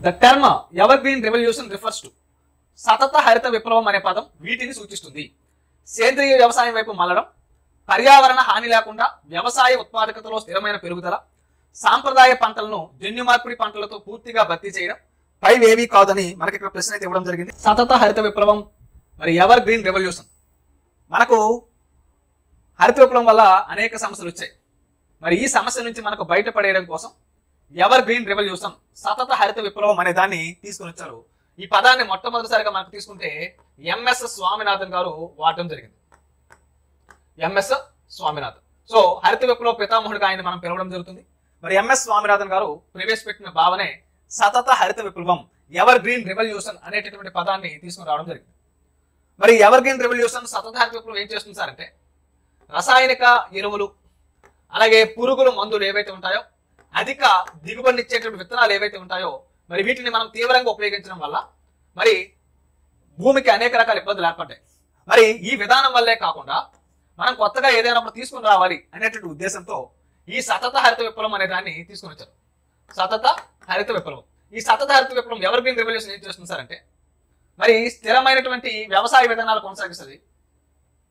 The term ever green revolution refers to సతత హరిత విప్లవం అనే పదం వీటిని సూచిస్తుంది. సేంద్రియ వ్యవసాయం వైపు మళ్ళడం, పర్యావరణ హాని లేకుండా వ్యవసాయ ఉత్పాదకతలో స్థిరమైన పెరుగుదల, సాంప్రదాయ పంటలను జన్యు మార్పిడి పంటలతో పూర్తిగా భర్తీ చేయడం పైవేవీ కాదని మనకి ఇక్కడ ప్రశ్న అయితే ఇవ్వడం జరిగింది. సతత హరిత విప్లవం మరి ఎవర్ గ్రీన్ రెవల్యూషన్, మనకు హరిత విప్లవం వల్ల అనేక సమస్యలు వచ్చాయి. మరి ఈ సమస్య నుంచి మనకు బయటపడేయడం కోసం ఎవర్ గ్రీన్ రెవల్యూషన్ సతత హరిత విప్లవం అనే దాన్ని తీసుకుని వచ్చారు. ఈ పదాన్ని మొట్టమొదటిసారిగా మనకు తీసుకుంటే ఎంఎస్ స్వామినాథన్ గారు వాడటం జరిగింది. ఎంఎస్ స్వామినాథన్. సో హరిత విప్లవ పితామహుడిగా ఆయన మనం పిలవడం జరుగుతుంది. మరి ఎంఎస్ స్వామినాథన్ గారు ప్రవేశపెట్టిన భావనే సతత హరిత విప్లవం, ఎవర్ గ్రీన్ రెవల్యూషన్ అనేటటువంటి పదాన్ని తీసుకుని రావడం జరిగింది. మరి ఎవర్ గ్రీన్ రెవల్యూషన్ సతత హరిత విప్లవం ఏం చేస్తుంది సార్ అంటే, రసాయనిక ఎరువులు అలాగే పురుగుల మందులు ఏవైతే ఉంటాయో, అధిక దిగుబడినిచ్చేటువంటి విత్తనాలు ఏవైతే ఉంటాయో, మరి వీటిని మనం తీవ్రంగా ఉపయోగించడం వల్ల మరి భూమికి అనేక రకాల ఇబ్బందులు ఏర్పడ్డాయి. మరి ఈ విధానం వల్లే కాకుండా మనం కొత్తగా ఏదైనా తీసుకుని రావాలి అనేటువంటి ఉద్దేశంతో ఈ సతత హరిత విప్లవం అనే దాన్ని తీసుకుని వచ్చారు. సతత హరిత విప్లవం. ఈ సతత హరిత విప్లవం ఎవర్ గ్రీన్ రెవల్యూషన్ ఏం చేస్తుంది సార్ అంటే, మరి స్థిరమైనటువంటి వ్యవసాయ విధానాలు కొనసాగిస్తుంది,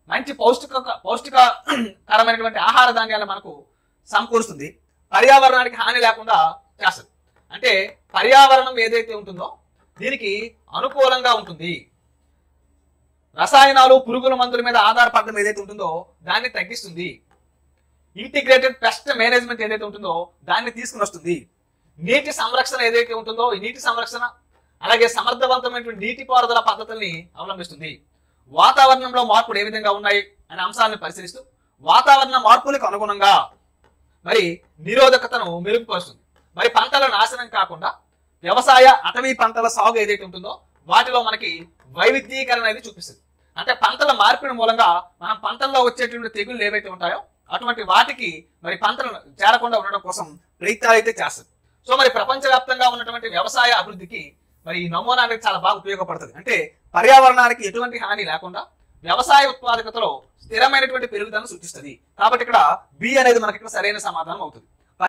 మంచి పౌష్టికకరమైనటువంటి ఆహార ధాన్యాలు మనకు సమకూరుస్తుంది, పర్యావరణానికి హాని లేకుండా చేస్తుంది. అంటే పర్యావరణం ఏదైతే ఉంటుందో దీనికి అనుకూలంగా ఉంటుంది. రసాయనాలు పురుగుల మందుల మీద ఆధారపడడం ఏదైతే ఉంటుందో దాన్ని తగ్గిస్తుంది. ఇంటిగ్రేటెడ్ పెస్ట్ మేనేజ్మెంట్ ఏదైతే ఉంటుందో దాన్ని తీసుకుని వస్తుంది. నీటి సంరక్షణ ఏదైతే ఉంటుందో ఈ నీటి సంరక్షణ అలాగే సమర్థవంతమైనటువంటి నీటిపారుదల పద్ధతుల్ని అవలంబిస్తుంది. వాతావరణంలో మార్పులు ఏ విధంగా ఉన్నాయి అనే అంశాలను పరిశీలిస్తూ వాతావరణ మార్పులకు అనుగుణంగా మరి నిరోధకతను మెరుగుపరుస్తుంది. మరి పంటల నాశనం కాకుండా వ్యవసాయ అటవీ పంటల సాగు ఏదైతే ఉంటుందో వాటిలో మనకి వైవిధ్యీకరణ అనేది చూపిస్తుంది. అంటే పంటల మార్పిడి మూలంగా మనం పంటల్లో వచ్చేటువంటి తెగుళ్ళు ఏవైతే ఉంటాయో అటువంటి వాటికి మరి పంటలు చేరకుండా ఉండడం కోసం ప్రయత్నాలు అయితే చేస్తుంది. సో మరి ప్రపంచవ్యాప్తంగా ఉన్నటువంటి వ్యవసాయ అభివృద్ధికి మరి ఈ నమూనా అనేది చాలా బాగా ఉపయోగపడుతుంది. అంటే పర్యావరణానికి ఎటువంటి హాని లేకుండా వ్యవసాయ ఉత్పాదకతలో స్థిరమైనటువంటి పెరుగుదలను సూచిస్తుంది. కాబట్టి ఇక్కడ బి అనేది మనకి ఇక్కడ సరైన సమాధానం అవుతుంది.